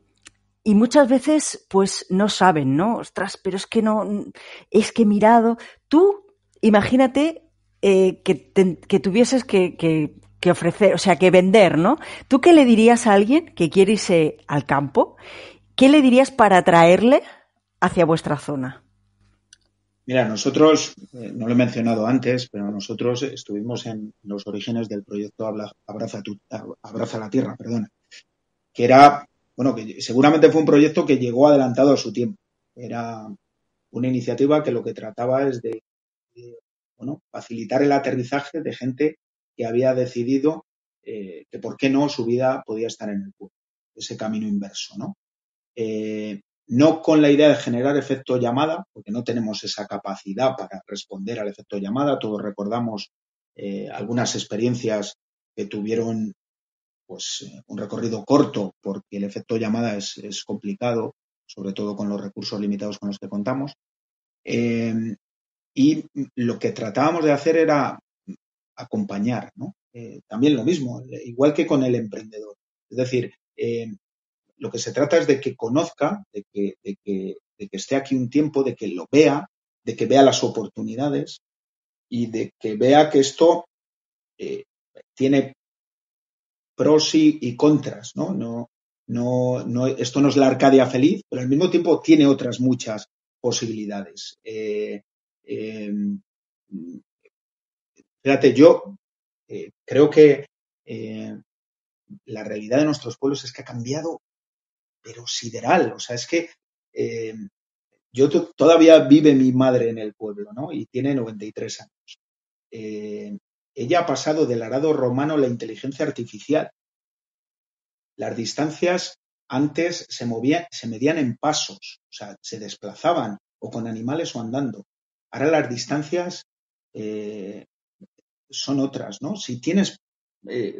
muchas veces pues no saben, ¿no? Ostras, pero es que no, es que he mirado. Tú, imagínate que tuvieses que ofrecer, o sea, que vender, ¿no? ¿Tú qué le dirías a alguien que quiere irse al campo? ¿Qué le dirías para atraerle hacia vuestra zona? Mira, nosotros, no lo he mencionado antes, pero nosotros estuvimos en los orígenes del proyecto Abraza la Tierra, perdona, que era, bueno, que seguramente fue un proyecto que llegó adelantado a su tiempo. Era una iniciativa que lo que trataba es de bueno, facilitar el aterrizaje de gente que había decidido que por qué no su vida podía estar en el pueblo, ese camino inverso, ¿no? No con la idea de generar efecto llamada, porque no tenemos esa capacidad para responder al efecto llamada. Todos recordamos algunas experiencias que tuvieron pues un recorrido corto, porque el efecto llamada es complicado, sobre todo con los recursos limitados con los que contamos. Y lo que tratábamos de hacer era acompañar, ¿no? También lo mismo, igual que con el emprendedor. Es decir, lo que se trata es de que conozca, de que esté aquí un tiempo, de que lo vea, de que vea las oportunidades y de que vea que esto tiene pros y contras, ¿no? No, esto no es la Arcadia feliz, pero al mismo tiempo tiene otras muchas posibilidades. Fíjate, yo creo que la realidad de nuestros pueblos es que ha cambiado, pero sideral. O sea, es que todavía vive mi madre en el pueblo, ¿no? Y tiene 93 años. Ella ha pasado del arado romano a la inteligencia artificial. Las distancias antes se medían en pasos, o sea, se desplazaban o con animales o andando. Ahora las distancias son otras, ¿no? Si tienes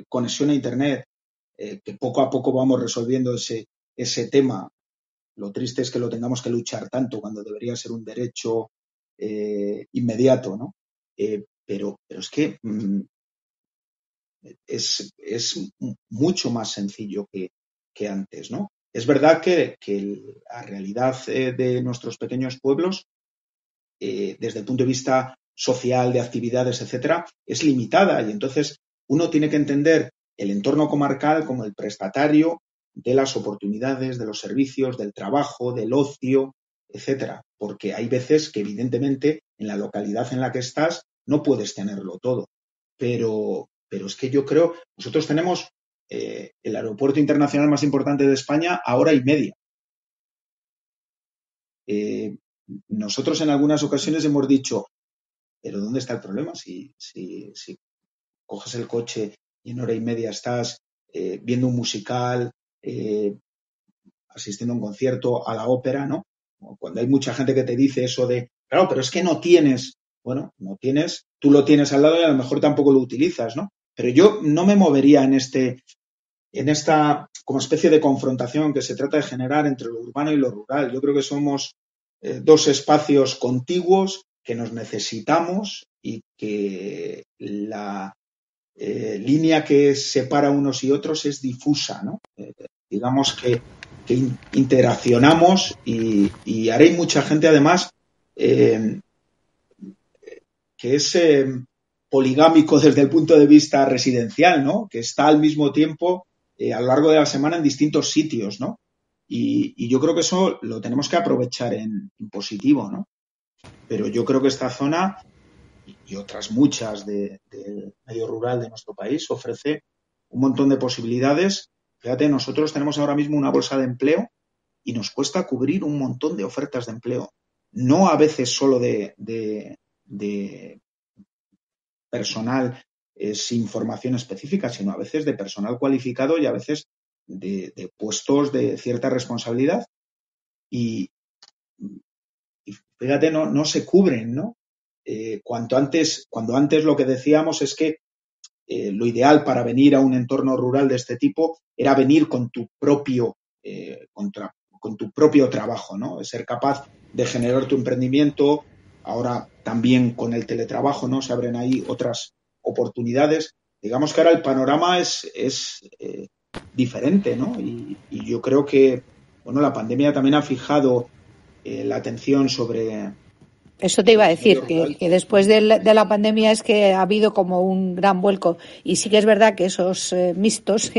conexión a Internet, que poco a poco vamos resolviendo ese tema, lo triste es que lo tengamos que luchar tanto cuando debería ser un derecho inmediato, ¿no? Pero es que es mucho más sencillo que antes, ¿no? Es verdad que la realidad de nuestros pequeños pueblos, desde el punto de vista social, de actividades, etcétera, es limitada y entonces uno tiene que entender el entorno comarcal como el prestatario de las oportunidades, de los servicios, del trabajo, del ocio, etcétera, porque hay veces que evidentemente en la localidad en la que estás no puedes tenerlo todo, pero es que yo creo, nosotros tenemos el aeropuerto internacional más importante de España a hora y media. Nosotros en algunas ocasiones hemos dicho, pero ¿dónde está el problema? Si coges el coche y en hora y media estás viendo un musical, asistiendo a un concierto, a la ópera, ¿no? Cuando hay mucha gente que te dice eso de, claro, pero es que no tienes, bueno, no tienes, tú lo tienes al lado y a lo mejor tampoco lo utilizas, ¿no? Pero yo no me movería en esta como especie de confrontación que se trata de generar entre lo urbano y lo rural. Yo creo que somos dos espacios contiguos que nos necesitamos y que la línea que separa unos y otros es difusa, ¿no? Digamos que interaccionamos y ahora hay mucha gente además que es poligámico desde el punto de vista residencial, ¿no? Que está al mismo tiempo a lo largo de la semana en distintos sitios, ¿no? Y yo creo que eso lo tenemos que aprovechar en positivo, ¿no? Pero yo creo que esta zona y otras muchas del medio rural de nuestro país ofrece un montón de posibilidades. Fíjate, nosotros tenemos ahora mismo una bolsa de empleo y nos cuesta cubrir un montón de ofertas de empleo. No a veces solo de personal sin formación específica, sino a veces de personal cualificado y a veces de puestos de cierta responsabilidad. Y fíjate, no se cubren, ¿no? Cuando antes lo que decíamos es que lo ideal para venir a un entorno rural de este tipo era venir con tu propio trabajo, ¿no? Ser capaz de generar tu emprendimiento. Ahora también con el teletrabajo, ¿no? Se abren ahí otras oportunidades. Digamos que ahora el panorama es diferente, ¿no? Y yo creo que, bueno, la pandemia también ha fijado la atención sobre... Eso te iba a decir, que después de la pandemia es que ha habido como un gran vuelco, y sí que es verdad que esos mixtos,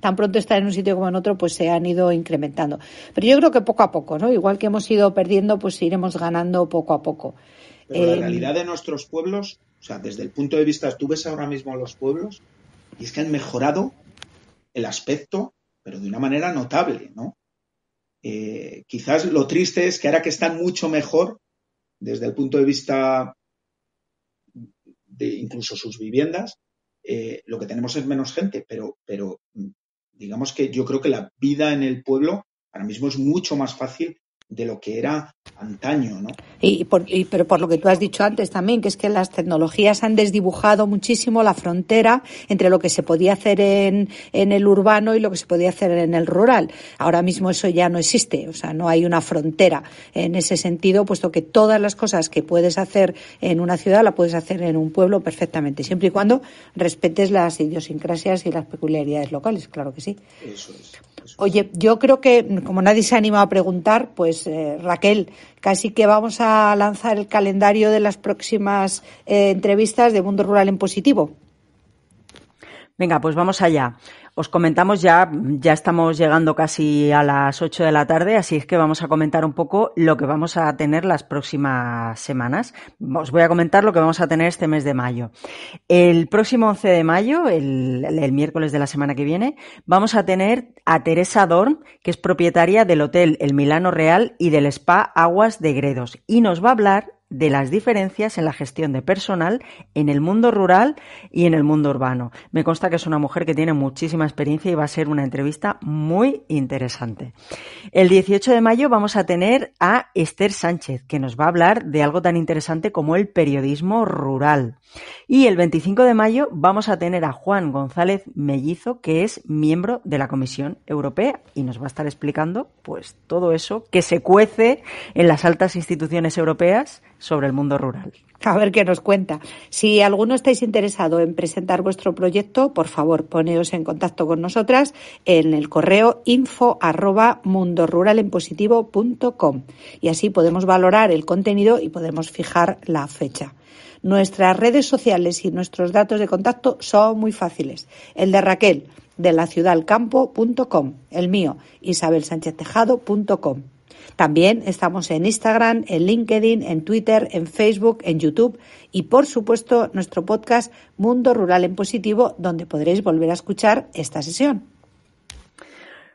tan pronto están en un sitio como en otro, pues se han ido incrementando. Pero yo creo que poco a poco, ¿no? Igual que hemos ido perdiendo, pues iremos ganando poco a poco. Pero la realidad de nuestros pueblos, o sea, desde el punto de vista, tú ves ahora mismo los pueblos y es que han mejorado el aspecto, pero de una manera notable, ¿no? Quizás lo triste es que ahora que están mucho mejor, desde el punto de vista de incluso sus viviendas, lo que tenemos es menos gente, pero digamos que yo creo que la vida en el pueblo ahora mismo es mucho más fácil de lo que era antaño, ¿no? Pero por lo que tú has dicho antes también, que es que las tecnologías han desdibujado muchísimo la frontera entre lo que se podía hacer en el urbano y lo que se podía hacer en el rural. Ahora mismo eso ya no existe, o sea, no hay una frontera en ese sentido, puesto que todas las cosas que puedes hacer en una ciudad la puedes hacer en un pueblo perfectamente, siempre y cuando respetes las idiosincrasias y las peculiaridades locales, claro que sí. Eso es. Oye, yo creo que, como nadie se anima a preguntar, pues Raquel, casi que vamos a lanzar el calendario de las próximas entrevistas de Mundo Rural en Positivo. Venga, pues vamos allá. Os comentamos ya estamos llegando casi a las 8 de la tarde, así es que vamos a comentar un poco lo que vamos a tener las próximas semanas. Os voy a comentar lo que vamos a tener este mes de mayo. El próximo 11 de mayo, el miércoles de la semana que viene, vamos a tener a Teresa Dorn, que es propietaria del Hotel El Milano Real y del Spa Aguas de Gredos, y nos va a hablar de las diferencias en la gestión de personal en el mundo rural y en el mundo urbano. Me consta que es una mujer que tiene muchísima experiencia y va a ser una entrevista muy interesante. El 18 de mayo vamos a tener a Esther Sánchez, que nos va a hablar de algo tan interesante como el periodismo rural. Y el 25 de mayo vamos a tener a Juan González Mellizo, que es miembro de la Comisión Europea y nos va a estar explicando pues todo eso que se cuece en las altas instituciones europeas sobre el mundo rural. A ver qué nos cuenta. Si alguno estáis interesado en presentar vuestro proyecto, por favor, poneos en contacto con nosotras en el correo info@mundoruralenpositivo.com y así podemos valorar el contenido y podemos fijar la fecha. Nuestras redes sociales y nuestros datos de contacto son muy fáciles. El de Raquel, de laciudadalcampo.com. El mío, isabelsancheztejado.com. También estamos en Instagram, en LinkedIn, en Twitter, en Facebook, en YouTube y, por supuesto, nuestro podcast Mundo Rural en Positivo, donde podréis volver a escuchar esta sesión.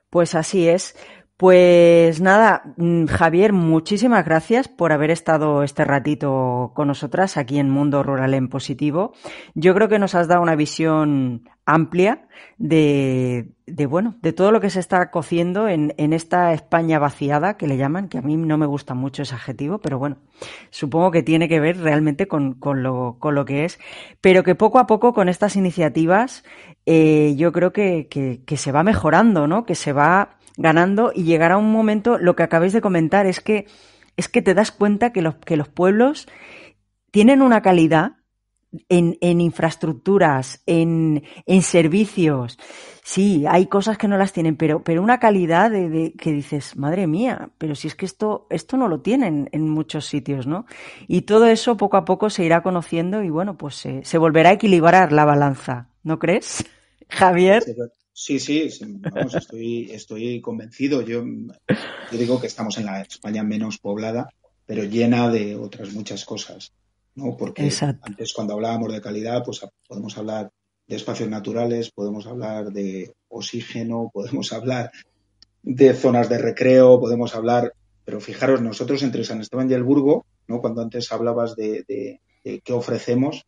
Pues así es. Pues nada, Javier, muchísimas gracias por haber estado este ratito con nosotras aquí en Mundo Rural en Positivo. Yo creo que nos has dado una visión amplia de todo lo que se está cociendo en esta España vaciada, que le llaman, que a mí no me gusta mucho ese adjetivo, pero bueno, supongo que tiene que ver realmente con lo que es, pero que poco a poco con estas iniciativas yo creo que se va mejorando, ¿no? Que se va ganando y llegará un momento, lo que acabáis de comentar es que te das cuenta que los pueblos tienen una calidad en infraestructuras, en servicios. Sí, hay cosas que no las tienen, pero una calidad de que dices, madre mía, pero si es que esto no lo tienen en muchos sitios, ¿no? Y todo eso poco a poco se irá conociendo y bueno, pues se volverá a equilibrar la balanza, ¿no crees, Javier? Sí, vamos, estoy convencido. Yo digo que estamos en la España menos poblada, pero llena de otras muchas cosas, ¿no? Porque Exacto. Antes, cuando hablábamos de calidad, pues podemos hablar de espacios naturales, podemos hablar de oxígeno, podemos hablar de zonas de recreo, podemos hablar, pero fijaros, nosotros entre San Esteban y El Burgo, ¿no? Cuando antes hablabas de qué ofrecemos,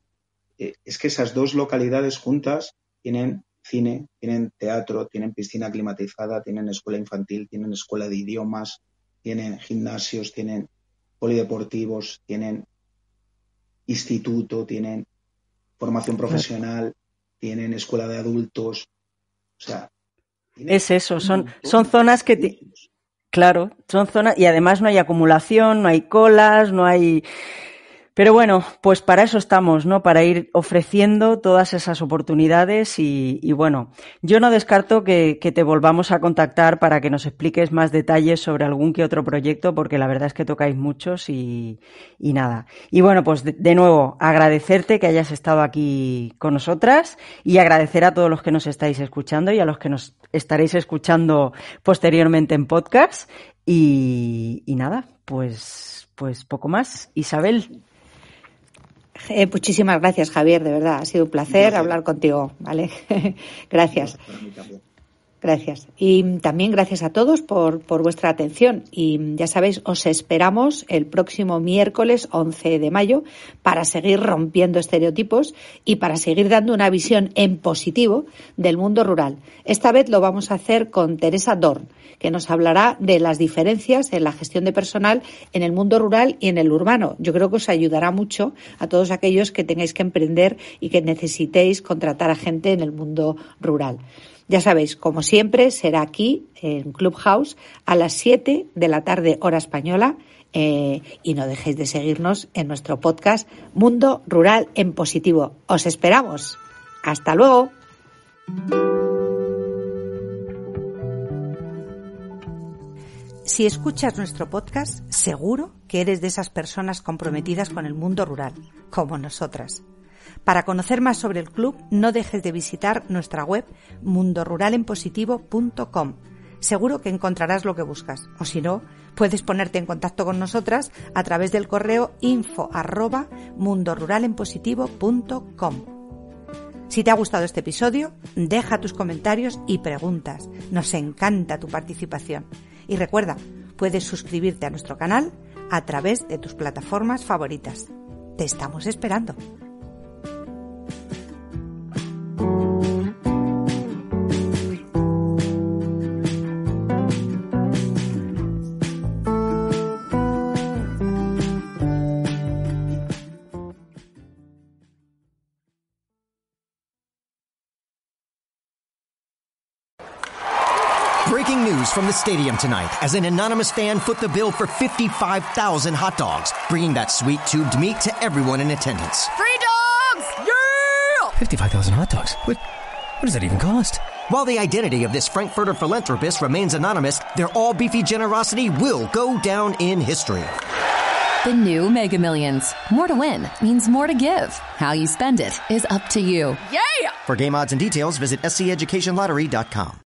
es que esas dos localidades juntas tienen cine, tienen teatro, tienen piscina climatizada, tienen escuela infantil, tienen escuela de idiomas, tienen gimnasios, tienen polideportivos, tienen instituto, tienen formación profesional, tienen escuela de adultos, o sea... Es eso, son zonas que... Claro, son zonas... Y además no hay acumulación, no hay colas, no hay... Pero bueno, pues para eso estamos, ¿no? Para ir ofreciendo todas esas oportunidades y bueno, yo no descarto que te volvamos a contactar para que nos expliques más detalles sobre algún que otro proyecto, porque la verdad es que tocáis muchos y nada. Y bueno, pues de nuevo, agradecerte que hayas estado aquí con nosotras y agradecer a todos los que nos estáis escuchando y a los que nos estaréis escuchando posteriormente en podcast. Y nada, pues poco más. Isabel. Muchísimas gracias, Javier, de verdad. Ha sido un placer hablar contigo, ¿vale? Gracias. Gracias. Y también gracias a todos por vuestra atención. Y ya sabéis, os esperamos el próximo miércoles 11 de mayo para seguir rompiendo estereotipos y para seguir dando una visión en positivo del mundo rural. Esta vez lo vamos a hacer con Teresa Dorn, que nos hablará de las diferencias en la gestión de personal en el mundo rural y en el urbano. Yo creo que os ayudará mucho a todos aquellos que tengáis que emprender y que necesitéis contratar a gente en el mundo rural. Ya sabéis, como siempre, será aquí en Clubhouse a las 7 de la tarde, hora española, y no dejéis de seguirnos en nuestro podcast Mundo Rural en Positivo. ¡Os esperamos! ¡Hasta luego! Si escuchas nuestro podcast, seguro que eres de esas personas comprometidas con el mundo rural, como nosotras. Para conocer más sobre el club, no dejes de visitar nuestra web mundoruralenpositivo.com. Seguro que encontrarás lo que buscas, o si no, puedes ponerte en contacto con nosotras a través del correo info@mundoruralenpositivo.com. Si te ha gustado este episodio, deja tus comentarios y preguntas. Nos encanta tu participación. Y recuerda, puedes suscribirte a nuestro canal a través de tus plataformas favoritas. Te estamos esperando. Breaking news from the stadium tonight as an anonymous fan foot the bill for 55,000 hot dogs, bringing that sweet tubed meat to everyone in attendance. Free dogs! Yeah! 55,000 hot dogs? What does that even cost? While the identity of this Frankfurter philanthropist remains anonymous, their all-beefy generosity will go down in history. The new Mega Millions. More to win means more to give. How you spend it is up to you. Yeah! For game odds and details, visit sceducationlottery.com.